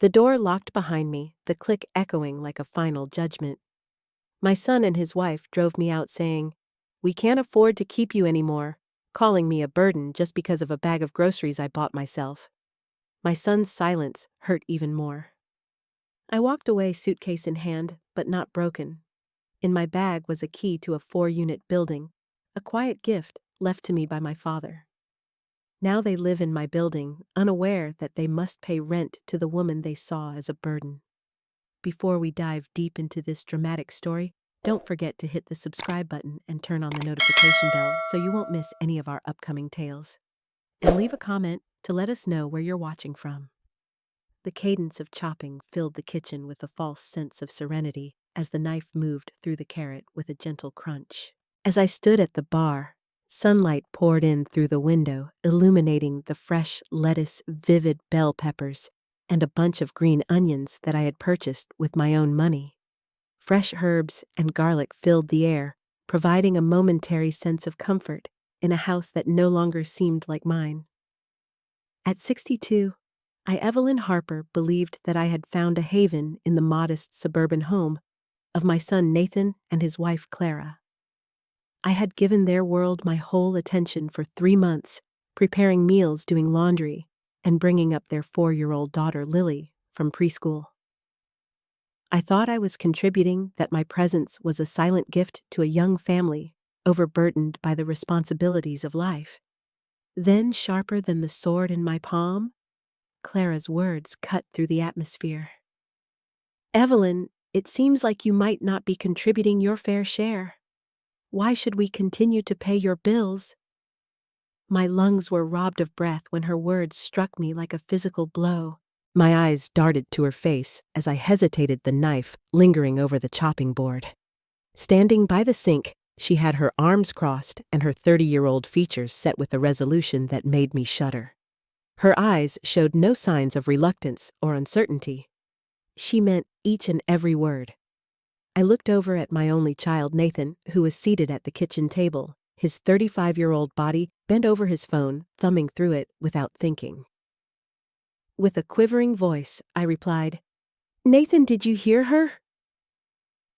The door locked behind me, the click echoing like a final judgment. My son and his wife drove me out saying, "We can't afford to keep you anymore," calling me a burden just because of a bag of groceries I bought myself. My son's silence hurt even more. I walked away, suitcase in hand, but not broken. In my bag was a key to a 4-unit building, a quiet gift left to me by my father. Now they live in my building, unaware that they must pay rent to the woman they saw as a burden. Before we dive deep into this dramatic story, don't forget to hit the subscribe button and turn on the notification bell so you won't miss any of our upcoming tales. And leave a comment to let us know where you're watching from. The cadence of chopping filled the kitchen with a false sense of serenity as the knife moved through the carrot with a gentle crunch. As I stood at the bar, sunlight poured in through the window, illuminating the fresh lettuce, vivid bell peppers, and a bunch of green onions that I had purchased with my own money. Fresh herbs and garlic filled the air, providing a momentary sense of comfort in a house that no longer seemed like mine. At 62, Evelyn Harper believed that I had found a haven in the modest suburban home of my son Nathan and his wife Clara. I had given their world my whole attention for 3 months, preparing meals, doing laundry, and bringing up their 4-year-old daughter Lily from preschool. I thought I was contributing, that my presence was a silent gift to a young family overburdened by the responsibilities of life. Then, sharper than the sword in my palm, Clara's words cut through the atmosphere. "Evelyn, it seems like you might not be contributing your fair share. Why should we continue to pay your bills?" My lungs were robbed of breath when her words struck me like a physical blow. My eyes darted to her face as I hesitated, the knife lingering over the chopping board. Standing by the sink, she had her arms crossed and her 30-year-old features set with a resolution that made me shudder. Her eyes showed no signs of reluctance or uncertainty. She meant each and every word. I looked over at my only child, Nathan, who was seated at the kitchen table, his 35-year-old body bent over his phone, thumbing through it without thinking. With a quivering voice, I replied, "Nathan, did you hear her?"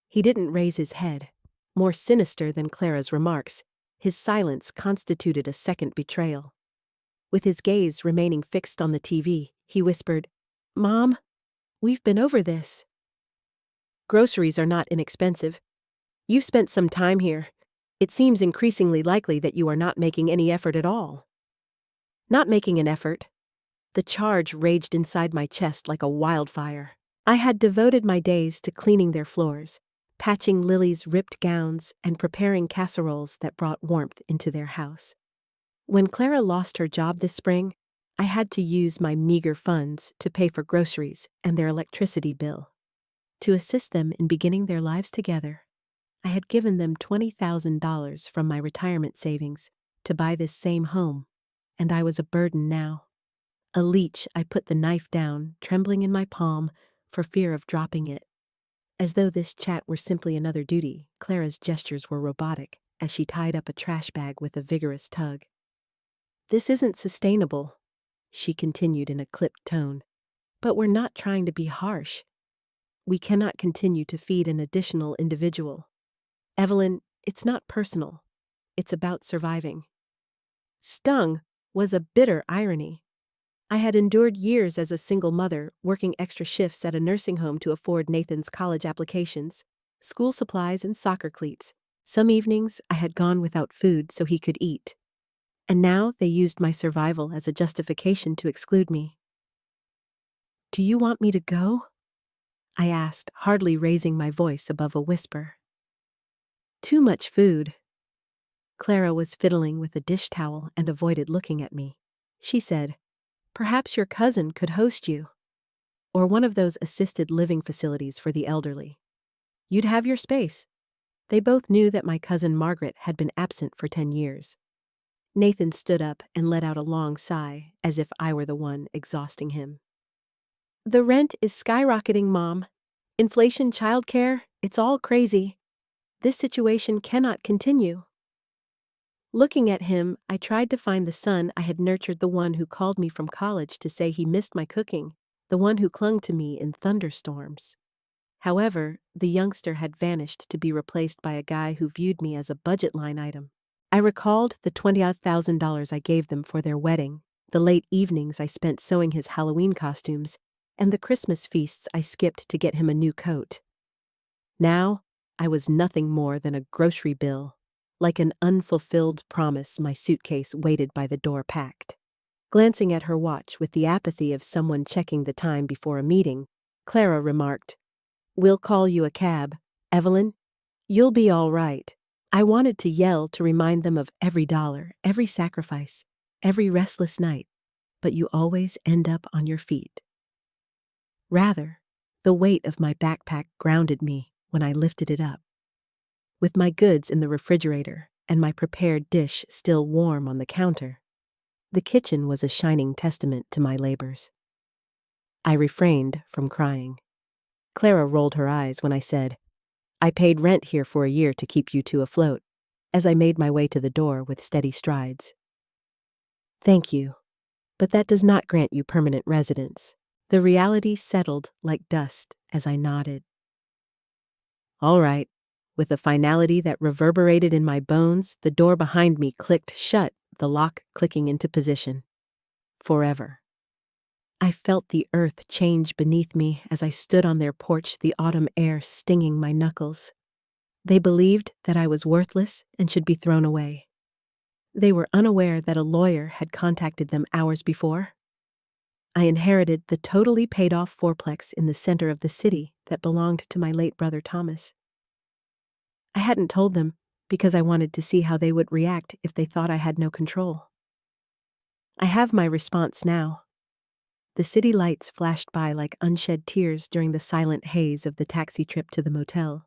He didn't raise his head. More sinister than Clara's remarks, his silence constituted a second betrayal. With his gaze remaining fixed on the TV, he whispered, "Mom, we've been over this. Groceries are not inexpensive. You've spent some time here. It seems increasingly likely that you are not making any effort at all." Not making an effort. The charge raged inside my chest like a wildfire. I had devoted my days to cleaning their floors, patching Lily's ripped gowns, and preparing casseroles that brought warmth into their house. When Clara lost her job this spring, I had to use my meager funds to pay for groceries and their electricity bill. To assist them in beginning their lives together, I had given them $20,000 from my retirement savings to buy this same home, and I was a burden now. A leech, I put the knife down, trembling in my palm for fear of dropping it. As though this chat were simply another duty, Clara's gestures were robotic as she tied up a trash bag with a vigorous tug. "This isn't sustainable," she continued in a clipped tone, "but we're not trying to be harsh. We cannot continue to feed an additional individual. Evelyn, it's not personal. It's about surviving." Stung was a bitter irony. I had endured years as a single mother, working extra shifts at a nursing home to afford Nathan's college applications, school supplies, and soccer cleats. Some evenings I had gone without food so he could eat. And now they used my survival as a justification to exclude me. "Do you want me to go?" I asked, hardly raising my voice above a whisper. "Too much food." Clara was fiddling with a dish towel and avoided looking at me. She said, "Perhaps your cousin could host you. Or one of those assisted living facilities for the elderly. You'd have your space." They both knew that my cousin Margaret had been absent for 10 years. Nathan stood up and let out a long sigh, as if I were the one exhausting him. "The rent is skyrocketing, Mom. Inflation, childcare, it's all crazy. This situation cannot continue." Looking at him, I tried to find the son I had nurtured, the one who called me from college to say he missed my cooking, the one who clung to me in thunderstorms. However, the youngster had vanished to be replaced by a guy who viewed me as a budget line item. I recalled the $20,000 I gave them for their wedding, the late evenings I spent sewing his Halloween costumes, and the Christmas feasts I skipped to get him a new coat. Now, I was nothing more than a grocery bill, like an unfulfilled promise my suitcase waited by the door packed. Glancing at her watch with the apathy of someone checking the time before a meeting, Clara remarked, "We'll call you a cab. Evelyn, you'll be all right." I wanted to yell to remind them of every dollar, every sacrifice, every restless night, but you always end up on your feet. Rather, the weight of my backpack grounded me when I lifted it up. With my goods in the refrigerator and my prepared dish still warm on the counter, the kitchen was a shining testament to my labors. I refrained from crying. Clara rolled her eyes when I said, "I paid rent here for a year to keep you two afloat," as I made my way to the door with steady strides. "Thank you, but that does not grant you permanent residence." The reality settled like dust as I nodded. "All right." With a finality that reverberated in my bones, the door behind me clicked shut, the lock clicking into position. Forever. I felt the earth change beneath me as I stood on their porch, the autumn air stinging my knuckles. They believed that I was worthless and should be thrown away. They were unaware that a lawyer had contacted them hours before. I inherited the totally paid-off fourplex in the center of the city that belonged to my late brother Thomas. I hadn't told them because I wanted to see how they would react if they thought I had no control. I have my response now. The city lights flashed by like unshed tears during the silent haze of the taxi trip to the motel.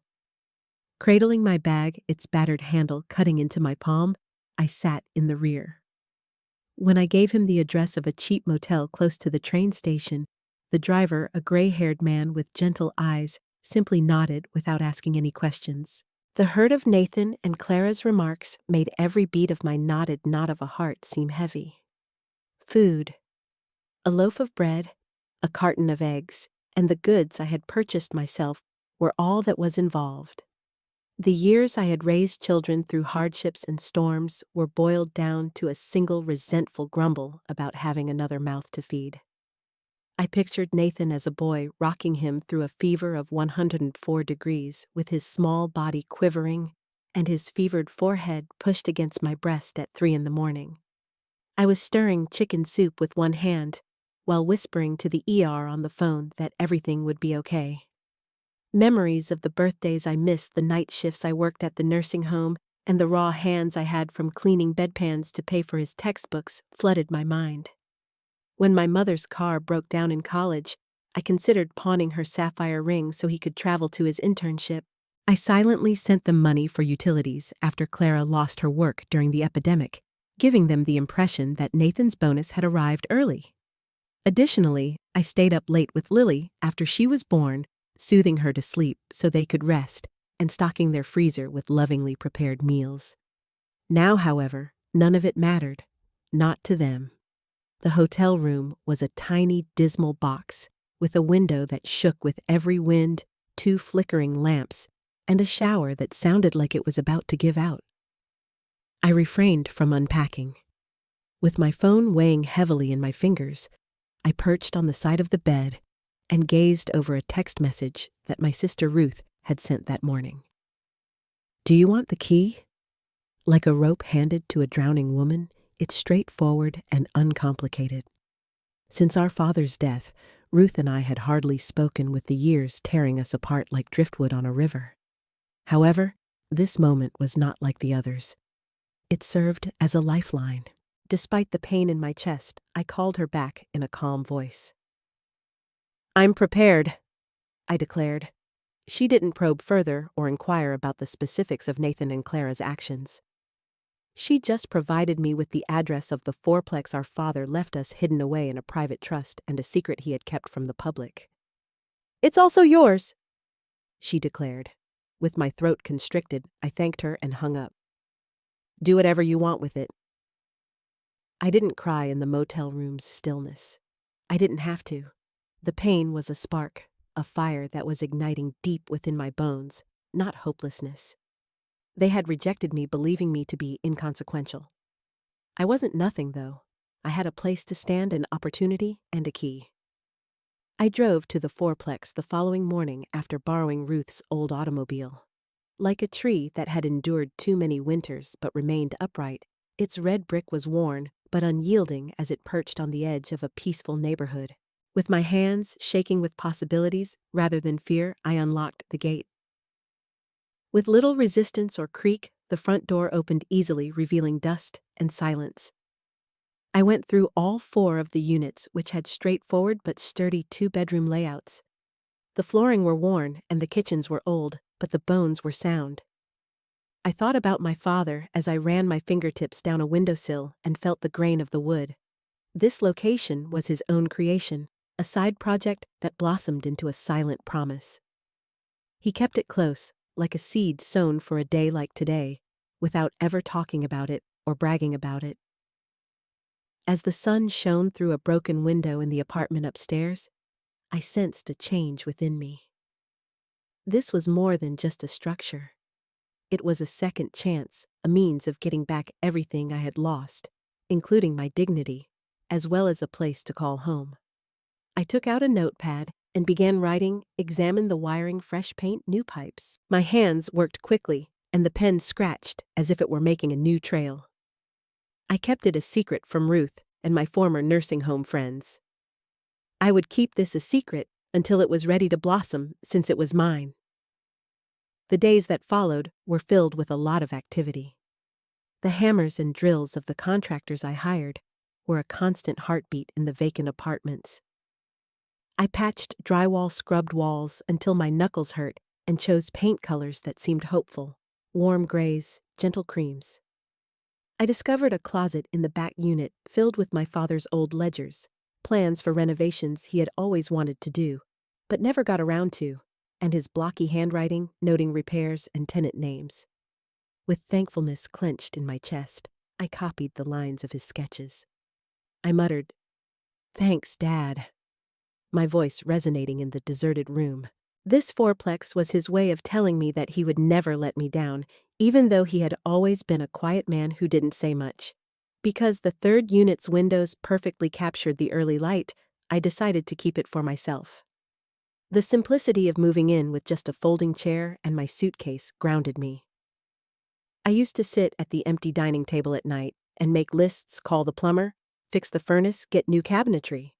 Cradling my bag, its battered handle cutting into my palm, I sat in the rear. When I gave him the address of a cheap motel close to the train station, the driver, a gray-haired man with gentle eyes, simply nodded without asking any questions. The hurt of Nathan and Clara's remarks made every beat of my knotted knot of a heart seem heavy. Food. A loaf of bread, a carton of eggs, and the goods I had purchased myself were all that was involved. The years I had raised children through hardships and storms were boiled down to a single resentful grumble about having another mouth to feed. I pictured Nathan as a boy rocking him through a fever of 104 degrees with his small body quivering and his fevered forehead pushed against my breast at 3 a.m. I was stirring chicken soup with one hand while whispering to the ER on the phone that everything would be okay. Memories of the birthdays I missed, the night shifts I worked at the nursing home, and the raw hands I had from cleaning bedpans to pay for his textbooks flooded my mind. When my mother's car broke down in college, I considered pawning her sapphire ring so he could travel to his internship. I silently sent them money for utilities after Clara lost her work during the epidemic, giving them the impression that Nathan's bonus had arrived early. Additionally, I stayed up late with Lily after she was born, soothing her to sleep so they could rest and stocking their freezer with lovingly prepared meals. Now, however, none of it mattered. Not to them. The hotel room was a tiny, dismal box with a window that shook with every wind, 2 flickering lamps, and a shower that sounded like it was about to give out. I refrained from unpacking. With my phone weighing heavily in my fingers, I perched on the side of the bed and gazed over a text message that my sister Ruth had sent that morning. "Do you want the key?" Like a rope handed to a drowning woman, it's straightforward and uncomplicated. Since our father's death, Ruth and I had hardly spoken, with the years tearing us apart like driftwood on a river. However, this moment was not like the others. It served as a lifeline. Despite the pain in my chest, I called her back in a calm voice. "I'm prepared," I declared. She didn't probe further or inquire about the specifics of Nathan and Clara's actions. She just provided me with the address of the fourplex our father left us hidden away in a private trust and a secret he had kept from the public. "It's also yours," she declared. With my throat constricted, I thanked her and hung up. "Do whatever you want with it." I didn't cry in the motel room's stillness. I didn't have to. The pain was a spark, a fire that was igniting deep within my bones, not hopelessness. They had rejected me, believing me to be inconsequential. I wasn't nothing, though. I had a place to stand, an opportunity, and a key. I drove to the fourplex the following morning after borrowing Ruth's old automobile. Like a tree that had endured too many winters but remained upright, its red brick was worn but unyielding as it perched on the edge of a peaceful neighborhood. With my hands shaking with possibilities rather than fear, I unlocked the gate. With little resistance or creak, the front door opened easily, revealing dust and silence. I went through all 4 of the units, which had straightforward but sturdy 2-bedroom layouts. The flooring were worn and the kitchens were old, but the bones were sound. I thought about my father as I ran my fingertips down a windowsill and felt the grain of the wood. This location was his own creation, a side project that blossomed into a silent promise. He kept it close, like a seed sown for a day like today, without ever talking about it or bragging about it. As the sun shone through a broken window in the apartment upstairs, I sensed a change within me. This was more than just a structure. It was a second chance, a means of getting back everything I had lost, including my dignity, as well as a place to call home. I took out a notepad and began writing, "Examine the wiring, fresh paint, new pipes." My hands worked quickly, and the pen scratched as if it were making a new trail. I kept it a secret from Ruth and my former nursing home friends. I would keep this a secret until it was ready to blossom, since it was mine. The days that followed were filled with a lot of activity. The hammers and drills of the contractors I hired were a constant heartbeat in the vacant apartments. I patched drywall, scrubbed walls until my knuckles hurt, and chose paint colors that seemed hopeful: warm grays, gentle creams. I discovered a closet in the back unit filled with my father's old ledgers, plans for renovations he had always wanted to do, but never got around to, and his blocky handwriting noting repairs and tenant names. With thankfulness clenched in my chest, I copied the lines of his sketches. I muttered, "Thanks, Dad," my voice resonating in the deserted room. This fourplex was his way of telling me that he would never let me down, even though he had always been a quiet man who didn't say much. Because the 3rd unit's windows perfectly captured the early light, I decided to keep it for myself. The simplicity of moving in with just a folding chair and my suitcase grounded me. I used to sit at the empty dining table at night and make lists, call the plumber, fix the furnace, get new cabinetry.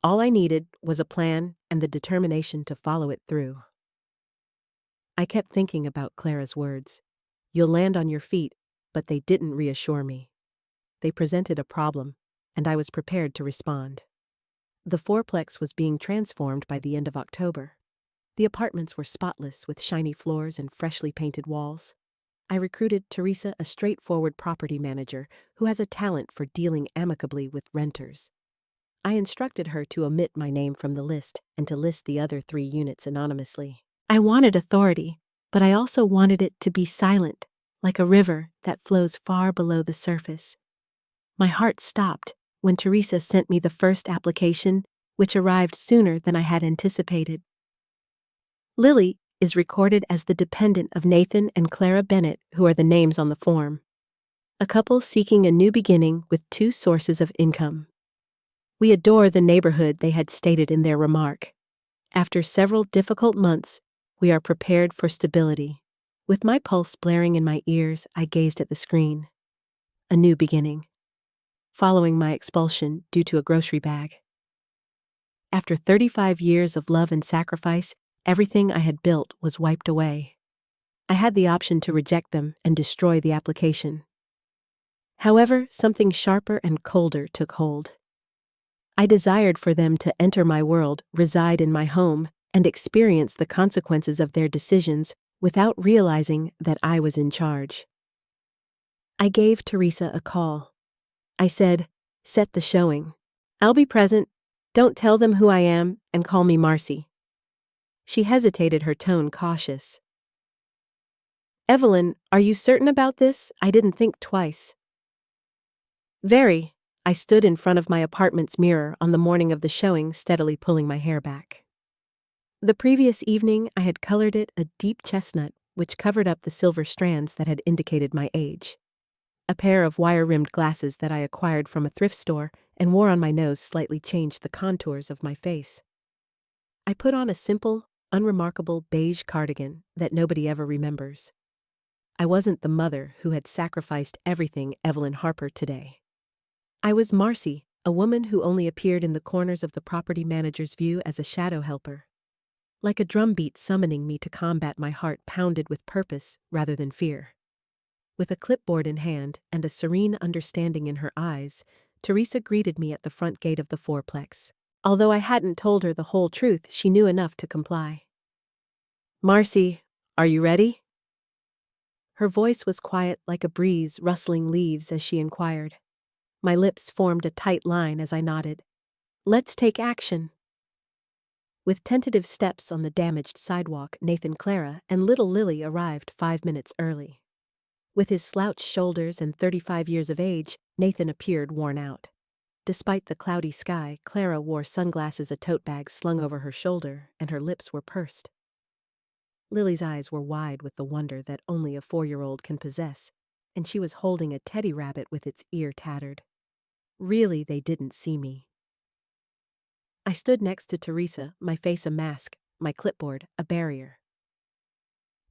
All I needed was a plan and the determination to follow it through. I kept thinking about Clara's words. "You'll land on your feet," but they didn't reassure me. They presented a problem, and I was prepared to respond. The fourplex was being transformed by the end of October. The apartments were spotless with shiny floors and freshly painted walls. I recruited Teresa, a straightforward property manager who has a talent for dealing amicably with renters. I instructed her to omit my name from the list and to list the other 3 units anonymously. I wanted authority, but I also wanted it to be silent, like a river that flows far below the surface. My heart stopped when Teresa sent me the first application, which arrived sooner than I had anticipated. Lily is recorded as the dependent of Nathan and Clara Bennett, who are the names on the form. A couple seeking a new beginning with 2 sources of income. We adore the neighborhood they had stated in their remark. After several difficult months, we are prepared for stability. With my pulse blaring in my ears, I gazed at the screen. A new beginning. Following my expulsion due to a grocery bag. After 35 years of love and sacrifice, everything I had built was wiped away. I had the option to reject them and destroy the application. However, something sharper and colder took hold. I desired for them to enter my world, reside in my home, and experience the consequences of their decisions without realizing that I was in charge. I gave Teresa a call. I said, "Set the showing. I'll be present. Don't tell them who I am, and call me Marcy." She hesitated, her tone cautious. "Evelyn, are you certain about this? I didn't think twice." "Very. I stood in front of my apartment's mirror on the morning of the showing, steadily pulling my hair back. The previous evening, I had colored it a deep chestnut, which covered up the silver strands that had indicated my age. A pair of wire-rimmed glasses that I acquired from a thrift store and wore on my nose slightly changed the contours of my face. I put on a simple, unremarkable beige cardigan that nobody ever remembers. I wasn't the mother who had sacrificed everything Evelyn Harper today. I was Marcy, a woman who only appeared in the corners of the property manager's view as a shadow helper. Like a drumbeat summoning me to combat, my heart pounded with purpose rather than fear. With a clipboard in hand and a serene understanding in her eyes, Teresa greeted me at the front gate of the fourplex. Although I hadn't told her the whole truth, she knew enough to comply. "Marcy, are you ready?" Her voice was quiet like a breeze rustling leaves as she inquired. My lips formed a tight line as I nodded. "Let's take action." With tentative steps on the damaged sidewalk, Nathan, Clara, and little Lily arrived 5 minutes early. With his slouched shoulders and 35 years of age, Nathan appeared worn out. Despite the cloudy sky, Clara wore sunglasses, a tote bag slung over her shoulder, and her lips were pursed. Lily's eyes were wide with the wonder that only a 4-year-old can possess, and she was holding a teddy rabbit with its ear tattered. Really, they didn't see me. I stood next to Teresa, my face a mask, my clipboard a barrier.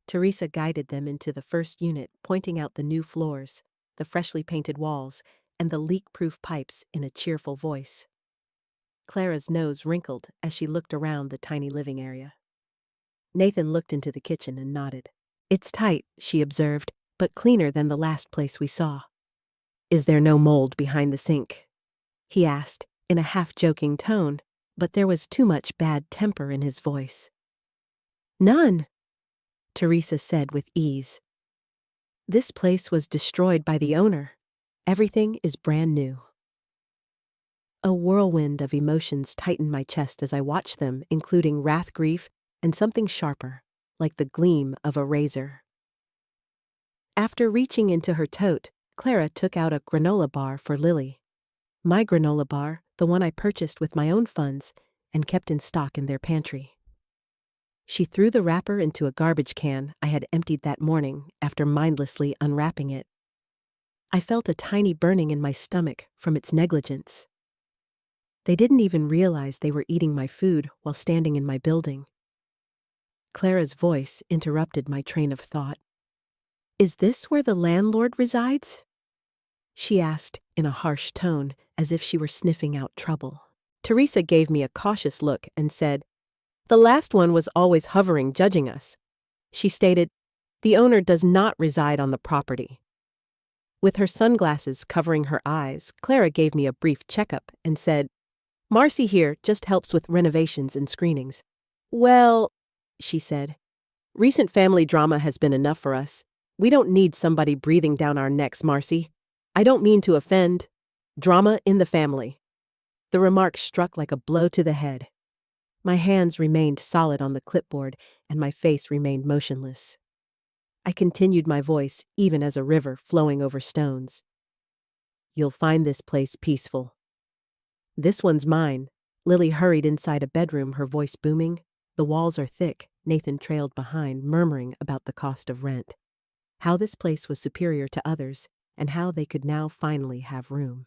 Teresa guided them into the first unit, pointing out the new floors, the freshly painted walls, and the leak-proof pipes in a cheerful voice. Clara's nose wrinkled as she looked around the tiny living area. Nathan looked into the kitchen and nodded. "It's tight," she observed, "but cleaner than the last place we saw." "Is there no mold behind the sink?" he asked, in a half-joking tone, but there was too much bad temper in his voice. "None," Teresa said with ease. "This place was destroyed by the owner. Everything is brand new." A whirlwind of emotions tightened my chest as I watched them, including wrath, grief, and something sharper, like the gleam of a razor. After reaching into her tote, Clara took out a granola bar for Lily. My granola bar, the one I purchased with my own funds and kept in stock in their pantry. She threw the wrapper into a garbage can I had emptied that morning after mindlessly unwrapping it. I felt a tiny burning in my stomach from its negligence. They didn't even realize they were eating my food while standing in my building. Clara's voice interrupted my train of thought. "Is this where the landlord resides?" she asked in a harsh tone, as if she were sniffing out trouble. Teresa gave me a cautious look and said, "The last one was always hovering, judging us." She stated, "The owner does not reside on the property." With her sunglasses covering her eyes, Clara gave me a brief checkup and said, "Marcy here just helps with renovations and screenings." "Well," she said, "recent family drama has been enough for us. We don't need somebody breathing down our necks, Marcy. I don't mean to offend. Drama in the family." The remark struck like a blow to the head. My hands remained solid on the clipboard, and my face remained motionless. I continued my voice, even as a river flowing over stones. "You'll find this place peaceful." "This one's mine." Lily hurried inside a bedroom, her voice booming. "The walls are thick." Nathan trailed behind, murmuring about the cost of rent. How this place was superior to others, and how they could now finally have room.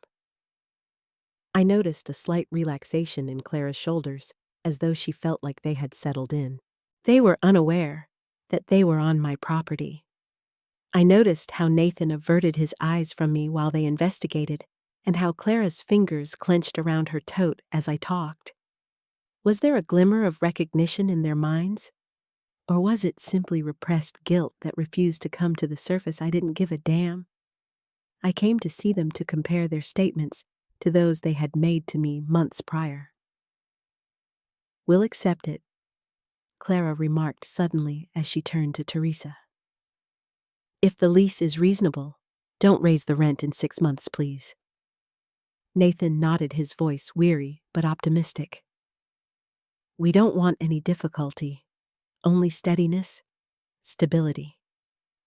I noticed a slight relaxation in Clara's shoulders, as though she felt like they had settled in. They were unaware that they were on my property. I noticed how Nathan averted his eyes from me while they investigated, and how Clara's fingers clenched around her tote as I talked. Was there a glimmer of recognition in their minds? Or was it simply repressed guilt that refused to come to the surface? I didn't give a damn. I came to see them to compare their statements to those they had made to me months prior. "We'll accept it," Clara remarked suddenly as she turned to Teresa. "If the lease is reasonable, don't raise the rent in 6 months, please." Nathan nodded, his voice weary but optimistic. "We don't want any difficulty, only steadiness, stability."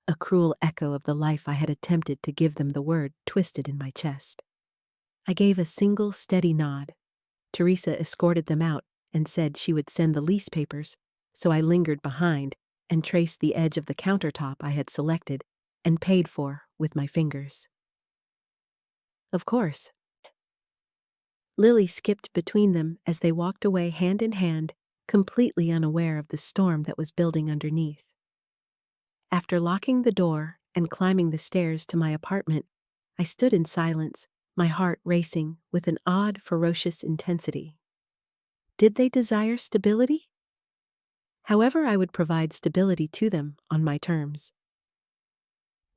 A cruel echo of the life I had attempted to give them, the word twisted in my chest. I gave a single steady nod. Teresa escorted them out and said she would send the lease papers, so I lingered behind and traced the edge of the countertop I had selected and paid for with my fingers. Of course. Lily skipped between them as they walked away hand in hand, completely unaware of the storm that was building underneath. After locking the door and climbing the stairs to my apartment, I stood in silence, my heart racing with an odd, ferocious intensity. Did they desire stability? However, I would provide stability to them on my terms.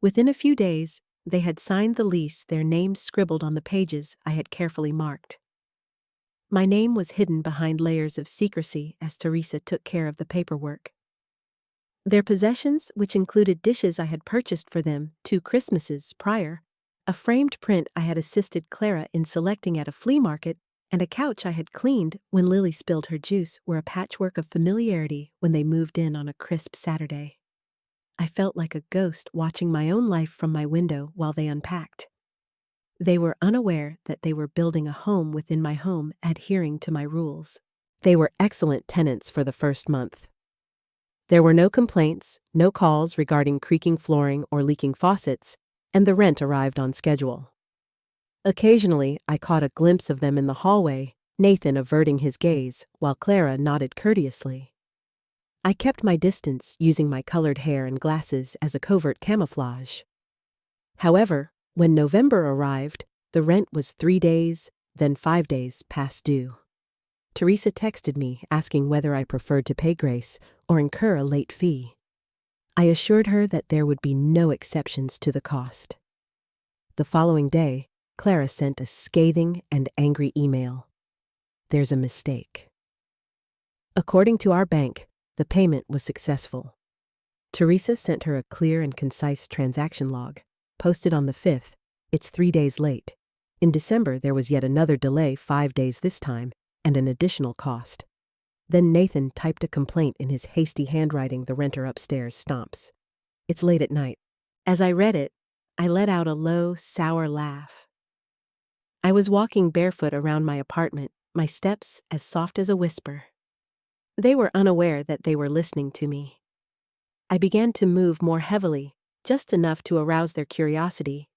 Within a few days, they had signed the lease, their names scribbled on the pages I had carefully marked. My name was hidden behind layers of secrecy as Teresa took care of the paperwork. Their possessions, which included dishes I had purchased for them 2 Christmases prior, a framed print I had assisted Clara in selecting at a flea market, and a couch I had cleaned when Lily spilled her juice, were a patchwork of familiarity when they moved in on a crisp Saturday. I felt like a ghost watching my own life from my window while they unpacked. They were unaware that they were building a home within my home, adhering to my rules. They were excellent tenants for the first month. There were no complaints, no calls regarding creaking flooring or leaking faucets, and the rent arrived on schedule. Occasionally, I caught a glimpse of them in the hallway, Nathan averting his gaze while Clara nodded courteously. I kept my distance, using my colored hair and glasses as a covert camouflage. However, when November arrived, the rent was 3 days, then 5 days past due. Teresa texted me asking whether I preferred to pay grace or incur a late fee. I assured her that there would be no exceptions to the cost. The following day, Clara sent a scathing and angry email. There's a mistake. According to our bank, the payment was successful. Teresa sent her a clear and concise transaction log, posted on the 5th. It's 3 days late. In December, there was yet another delay, 5 days this time, and an additional cost. Then Nathan typed a complaint in his hasty handwriting the renter upstairs stomps. It's late at night. As I read it, I let out a low, sour laugh. I was walking barefoot around my apartment, my steps as soft as a whisper. They were unaware that they were listening to me. I began to move more heavily, just enough to arouse their curiosity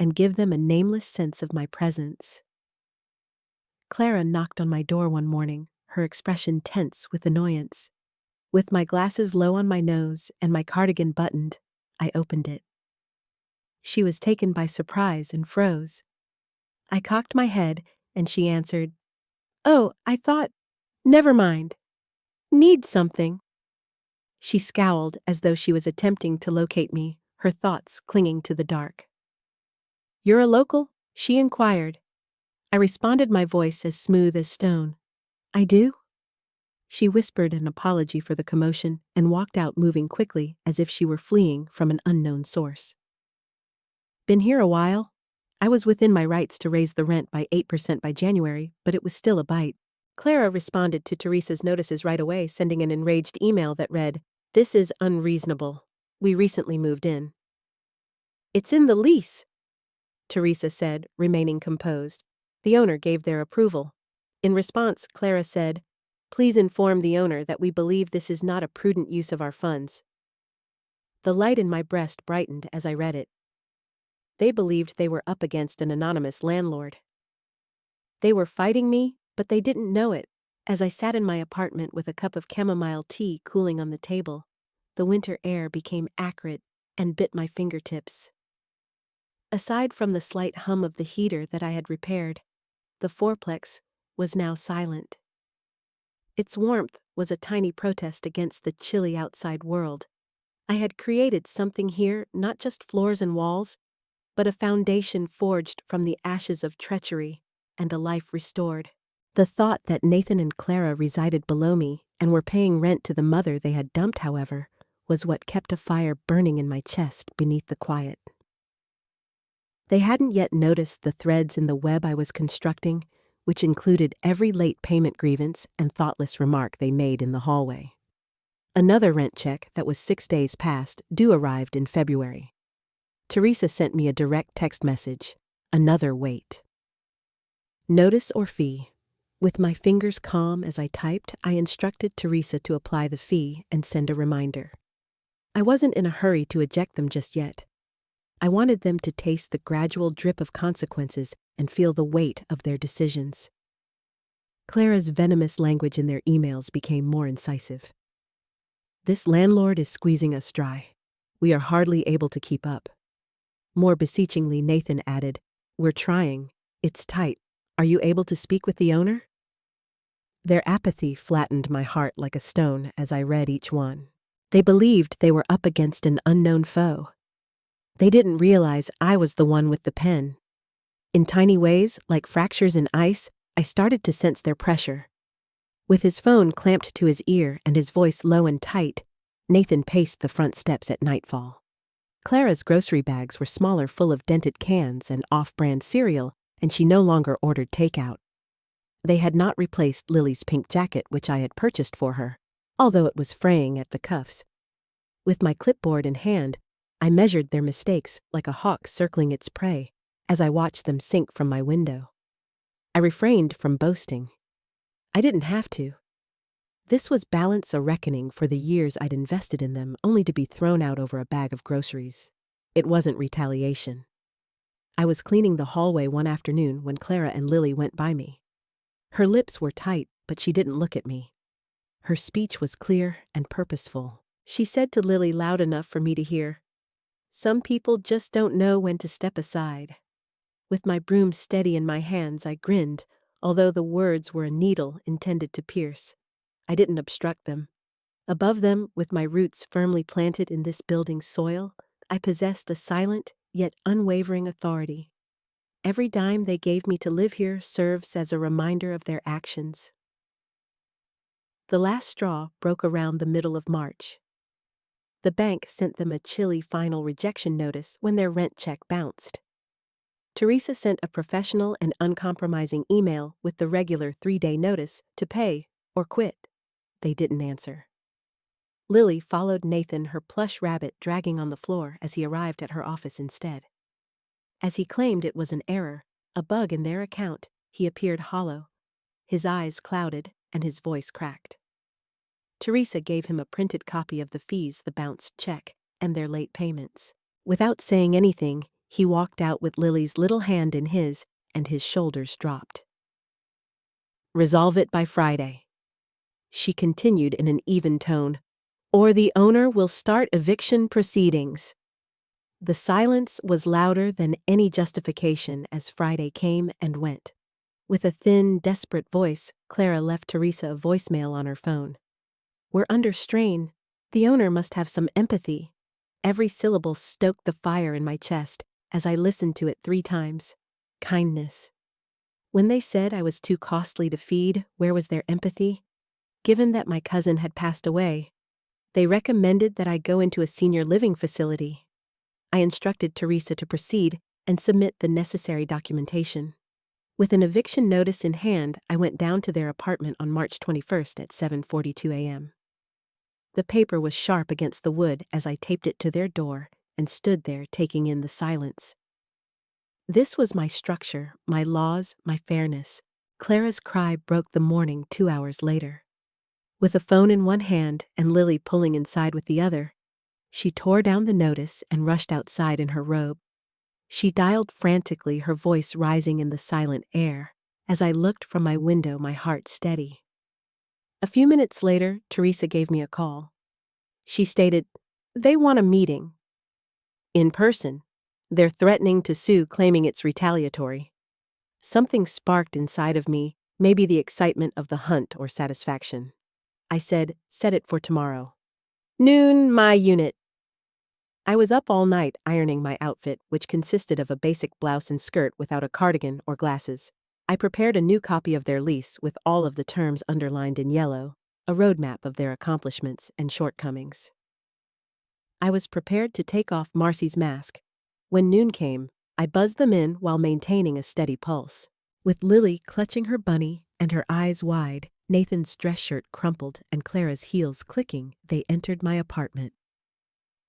and give them a nameless sense of my presence. Clara knocked on my door one morning, her expression tense with annoyance. With my glasses low on my nose and my cardigan buttoned, I opened it. She was taken by surprise and froze. I cocked my head, and she answered, "Oh, I thought, never mind. Need something." She scowled as though she was attempting to locate me, her thoughts clinging to the dark. "You're a local?" she inquired. I responded, my voice as smooth as stone. "I do?" She whispered an apology for the commotion and walked out, moving quickly as if she were fleeing from an unknown source. "Been here a while?" I was within my rights to raise the rent by 8% by January, but it was still a bite. Clara responded to Teresa's notices right away, sending an enraged email that read, "This is unreasonable. We recently moved in." "It's in the lease," Teresa said, remaining composed. The owner gave their approval. In response, Clara said, "Please inform the owner that we believe this is not a prudent use of our funds." The light in my breast brightened as I read it. They believed they were up against an anonymous landlord. They were fighting me, but they didn't know it. As I sat in my apartment with a cup of chamomile tea cooling on the table, the winter air became acrid and bit my fingertips. Aside from the slight hum of the heater that I had repaired, the fourplex was now silent. Its warmth was a tiny protest against the chilly outside world. I had created something here, not just floors and walls, but a foundation forged from the ashes of treachery and a life restored. The thought that Nathan and Clara resided below me and were paying rent to the mother they had dumped, however, was what kept a fire burning in my chest beneath the quiet. They hadn't yet noticed the threads in the web I was constructing, which included every late payment grievance and thoughtless remark they made in the hallway. Another rent check that was 6 days past due arrived in February. Teresa sent me a direct text message, "Another wait." Notice or fee. With my fingers calm as I typed, I instructed Teresa to apply the fee and send a reminder. I wasn't in a hurry to eject them just yet. I wanted them to taste the gradual drip of consequences and feel the weight of their decisions. Clara's venomous language in their emails became more incisive. This landlord is squeezing us dry. We are hardly able to keep up. More beseechingly, Nathan added, "We're trying. It's tight. Are you able to speak with the owner?" Their apathy flattened my heart like a stone as I read each one. They believed they were up against an unknown foe. They didn't realize I was the one with the pen. In tiny ways, like fractures in ice, I started to sense their pressure. With his phone clamped to his ear and his voice low and tight, Nathan paced the front steps at nightfall. Clara's grocery bags were smaller, full of dented cans and off-brand cereal, and she no longer ordered takeout. They had not replaced Lily's pink jacket, which I had purchased for her, although it was fraying at the cuffs. With my clipboard in hand, I measured their mistakes like a hawk circling its prey as I watched them sink from my window. I refrained from boasting. I didn't have to. This was balance a reckoning for the years I'd invested in them, only to be thrown out over a bag of groceries. It wasn't retaliation. I was cleaning the hallway one afternoon when Clara and Lily went by me. Her lips were tight, but she didn't look at me. Her speech was clear and purposeful. She said to Lily loud enough for me to hear, "Some people just don't know when to step aside." With my broom steady in my hands, I grinned, although the words were a needle intended to pierce. I didn't obstruct them. Above them, with my roots firmly planted in this building's soil, I possessed a silent yet unwavering authority. Every dime they gave me to live here serves as a reminder of their actions. The last straw broke around the middle of March. The bank sent them a chilly final rejection notice when their rent check bounced. Teresa sent a professional and uncompromising email with the regular 3-day notice to pay or quit. They didn't answer. Lily followed Nathan, her plush rabbit dragging on the floor as he arrived at her office instead. As he claimed it was an error, a bug in their account, he appeared hollow. His eyes clouded and his voice cracked. Teresa gave him a printed copy of the fees, the bounced check, and their late payments. Without saying anything, he walked out with Lily's little hand in his, and his shoulders dropped. "Resolve it by Friday," she continued in an even tone, "or the owner will start eviction proceedings." The silence was louder than any justification as Friday came and went. With a thin, desperate voice, Clara left Teresa a voicemail on her phone. "We're under strain. The owner must have some empathy." Every syllable stoked the fire in my chest as I listened to it 3 times. Kindness. When they said I was too costly to feed, where was their empathy? Given that my cousin had passed away, they recommended that I go into a senior living facility. I instructed Teresa to proceed and submit the necessary documentation. With an eviction notice in hand, I went down to their apartment on March 21st at 7:42 a.m. The paper was sharp against the wood as I taped it to their door and stood there taking in the silence. This was my structure, my laws, my fairness. Clara's cry broke the morning 2 hours later. With a phone in one hand and Lily pulling inside with the other, she tore down the notice and rushed outside in her robe. She dialed frantically, her voice rising in the silent air. As I looked from my window, my heart steady. A few minutes later, Teresa gave me a call. She stated, "They want a meeting. In person. They're threatening to sue, claiming it's retaliatory." Something sparked inside of me, maybe the excitement of the hunt or satisfaction. I said, "Set it for tomorrow. Noon, my unit." I was up all night ironing my outfit, which consisted of a basic blouse and skirt without a cardigan or glasses. I prepared a new copy of their lease with all of the terms underlined in yellow, a roadmap of their accomplishments and shortcomings. I was prepared to take off Marcy's mask. When noon came, I buzzed them in while maintaining a steady pulse. With Lily clutching her bunny and her eyes wide, Nathan's dress shirt crumpled and Clara's heels clicking, they entered my apartment.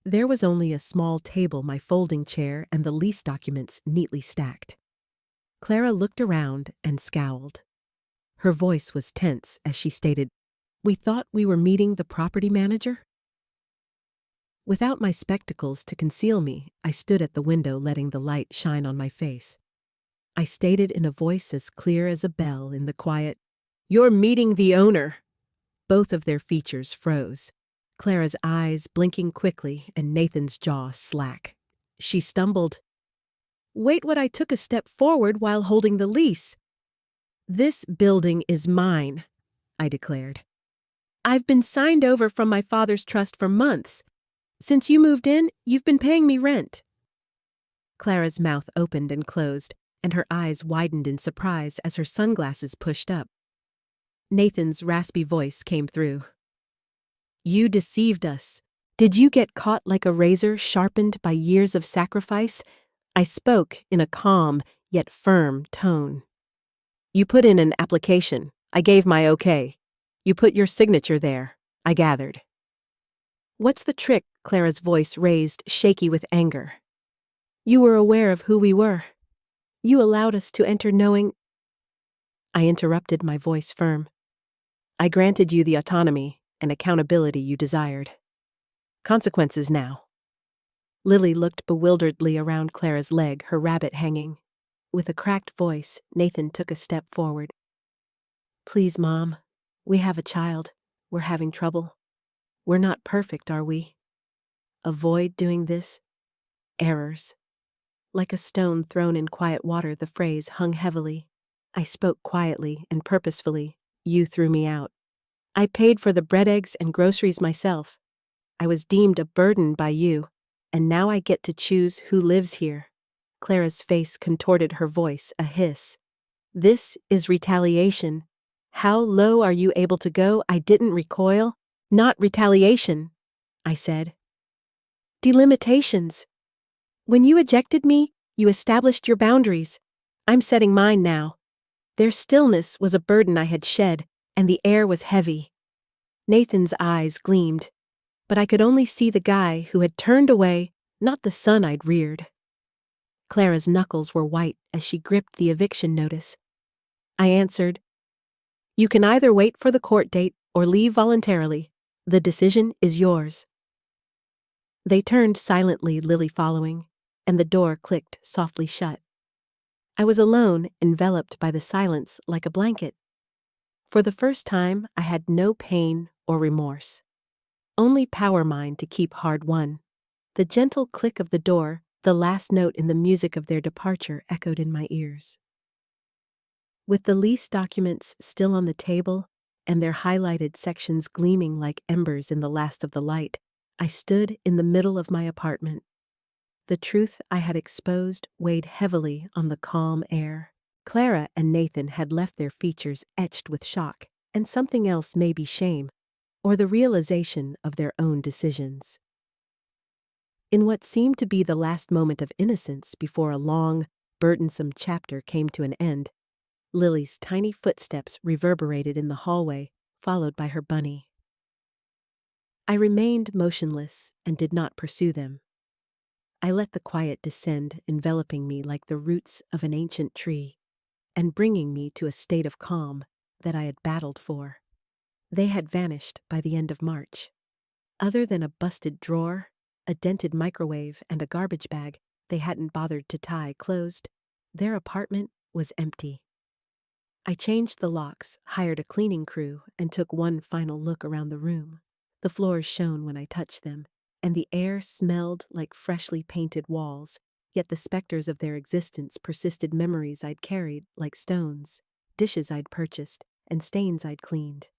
There was only a small table, my folding chair, and the lease documents neatly stacked. Clara looked around and scowled. Her voice was tense as she stated, "We thought we were meeting the property manager?" Without my spectacles to conceal me, I stood at the window letting the light shine on my face. I stated in a voice as clear as a bell in the quiet, "You're meeting the owner." Both of their features froze, Clara's eyes blinking quickly and Nathan's jaw slack. She stumbled, "Wait what I took a step forward while holding the lease." "This building is mine," I declared. "I've been signed over from my father's trust for months. Since you moved in, you've been paying me rent." Clara's mouth opened and closed, and her eyes widened in surprise as her sunglasses pushed up. Nathan's raspy voice came through. "You deceived us. Did you get caught like a razor sharpened by years of sacrifice?" I spoke in a calm yet firm tone. "You put in an application. I gave my okay. You put your signature there. I gathered." "What's the trick?" Clara's voice raised, shaky with anger. "You were aware of who we were. You allowed us to enter knowing—" I interrupted, my voice firm. "I granted you the autonomy and accountability you desired. Consequences now." Lily looked bewilderedly around Clara's leg, her rabbit hanging. With a cracked voice, Nathan took a step forward. "Please, Mom. We have a child. We're having trouble. We're not perfect, are we? Avoid doing this. Errors." Like a stone thrown in quiet water, the phrase hung heavily. I spoke quietly and purposefully. "You threw me out. I paid for the bread, eggs, and groceries myself. I was deemed a burden by you, and now I get to choose who lives here." Clara's face contorted, her voice a hiss. "This is retaliation. How low are you able to go?" I didn't recoil. "Not retaliation," I said. "Delimitations. When you ejected me, you established your boundaries. I'm setting mine now." Their stillness was a burden I had shed, and the air was heavy. Nathan's eyes gleamed, but I could only see the guy who had turned away, not the son I'd reared. Clara's knuckles were white as she gripped the eviction notice. I answered, "You can either wait for the court date or leave voluntarily. The decision is yours." They turned silently, Lily following, and the door clicked softly shut. I was alone, enveloped by the silence like a blanket. For the first time, I had no pain or remorse. Only power mine to keep hard won. The gentle click of the door, the last note in the music of their departure, echoed in my ears. With the lease documents still on the table and their highlighted sections gleaming like embers in the last of the light, I stood in the middle of my apartment. The truth I had exposed weighed heavily on the calm air. Clara and Nathan had left their features etched with shock, and something else, maybe shame, or the realization of their own decisions. In what seemed to be the last moment of innocence before a long, burdensome chapter came to an end, Lily's tiny footsteps reverberated in the hallway, followed by her bunny. I remained motionless and did not pursue them. I let the quiet descend, enveloping me like the roots of an ancient tree, and bringing me to a state of calm that I had battled for. They had vanished by the end of March. Other than a busted drawer, a dented microwave, and a garbage bag they hadn't bothered to tie closed, their apartment was empty. I changed the locks, hired a cleaning crew, and took one final look around the room. The floors shone when I touched them, and the air smelled like freshly painted walls, yet the specters of their existence persisted, memories I'd carried like stones, dishes I'd purchased, and stains I'd cleaned.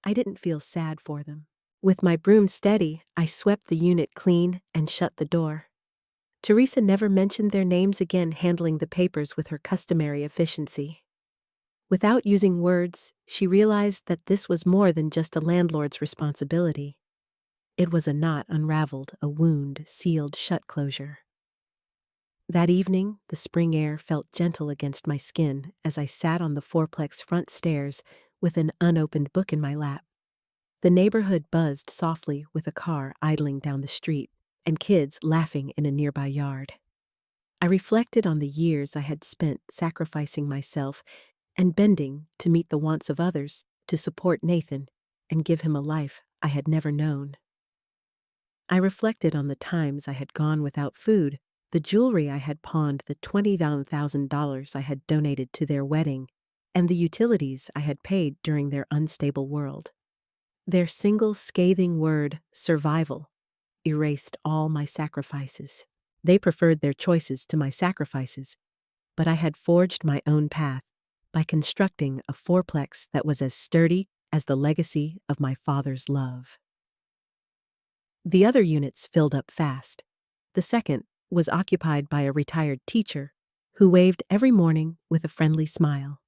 I didn't feel sad for them. With my broom steady, I swept the unit clean and shut the door. Teresa never mentioned their names again, handling the papers with her customary efficiency. Without using words, she realized that this was more than just a landlord's responsibility. It was a knot unraveled, a wound sealed shut closure. That evening, the spring air felt gentle against my skin as I sat on the fourplex front stairs with an unopened book in my lap. The neighborhood buzzed softly with a car idling down the street and kids laughing in a nearby yard. I reflected on the years I had spent sacrificing myself and bending to meet the wants of others, to support Nathan and give him a life I had never known. I reflected on the times I had gone without food, the jewelry I had pawned, the $20,000 I had donated to their wedding, and the utilities I had paid during their unstable world. Their single scathing word, survival, erased all my sacrifices. They preferred their choices to my sacrifices, but I had forged my own path by constructing a fourplex that was as sturdy as the legacy of my father's love. The other units filled up fast. The second was occupied by a retired teacher who waved every morning with a friendly smile.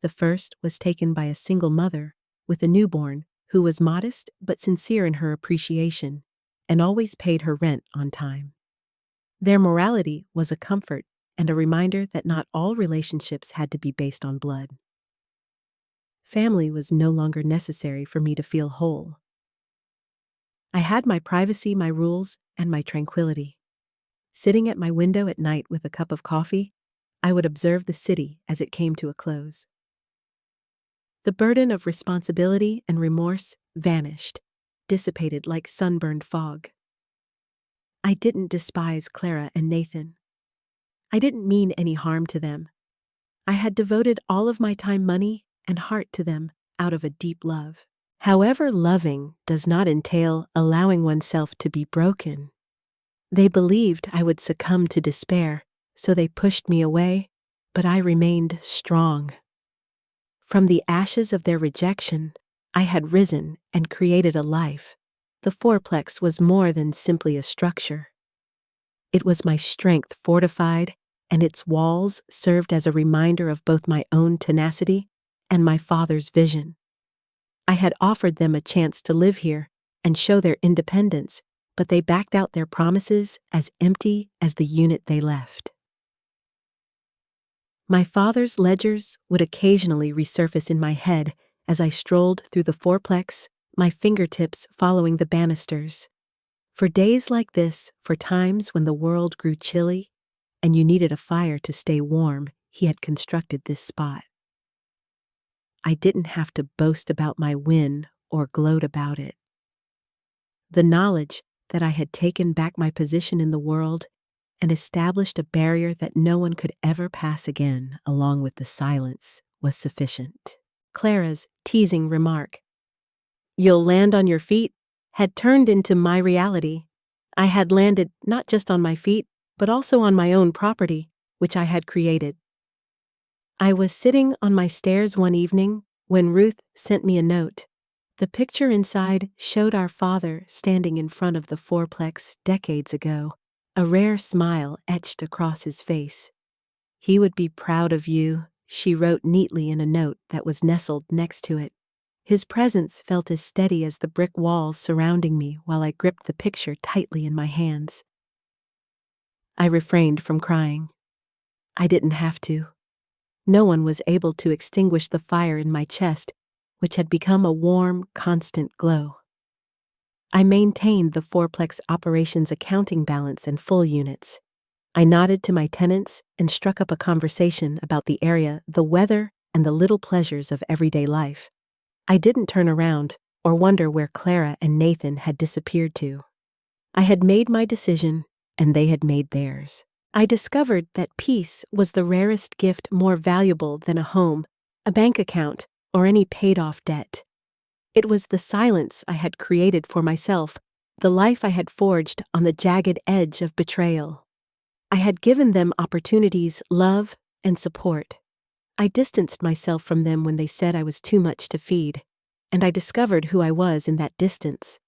The first was taken by a single mother with a newborn who was modest but sincere in her appreciation and always paid her rent on time. Their morality was a comfort and a reminder that not all relationships had to be based on blood. Family was no longer necessary for me to feel whole. I had my privacy, my rules, and my tranquility. Sitting at my window at night with a cup of coffee, I would observe the city as it came to a close. The burden of responsibility and remorse vanished, dissipated like sunburned fog. I didn't despise Clara and Nathan. I didn't mean any harm to them. I had devoted all of my time, money, and heart to them out of a deep love. However, loving does not entail allowing oneself to be broken. They believed I would succumb to despair, so they pushed me away, but I remained strong. From the ashes of their rejection, I had risen and created a life. The fourplex was more than simply a structure. It was my strength fortified, and its walls served as a reminder of both my own tenacity and my father's vision. I had offered them a chance to live here and show their independence, but they backed out their promises as empty as the unit they left. My father's ledgers would occasionally resurface in my head as I strolled through the fourplex, my fingertips following the banisters. For days like this, for times when the world grew chilly and you needed a fire to stay warm, he had constructed this spot. I didn't have to boast about my win or gloat about it. The knowledge that I had taken back my position in the world and established a barrier that no one could ever pass again, along with the silence, was sufficient. Clara's teasing remark, "You'll land on your feet," had turned into my reality. I had landed not just on my feet, but also on my own property, which I had created. I was sitting on my stairs one evening when Ruth sent me a note. The picture inside showed our father standing in front of the fourplex decades ago, a rare smile etched across his face. "He would be proud of you," she wrote neatly in a note that was nestled next to it. His presence felt as steady as the brick walls surrounding me while I gripped the picture tightly in my hands. I refrained from crying. I didn't have to. No one was able to extinguish the fire in my chest, which had become a warm, constant glow. I maintained the fourplex operations accounting balance and full units. I nodded to my tenants and struck up a conversation about the area, the weather, and the little pleasures of everyday life. I didn't turn around or wonder where Clara and Nathan had disappeared to. I had made my decision, and they had made theirs. I discovered that peace was the rarest gift, more valuable than a home, a bank account, or any paid-off debt. It was the silence I had created for myself, the life I had forged on the jagged edge of betrayal. I had given them opportunities, love, and support. I distanced myself from them when they said I was too much to feed, and I discovered who I was in that distance,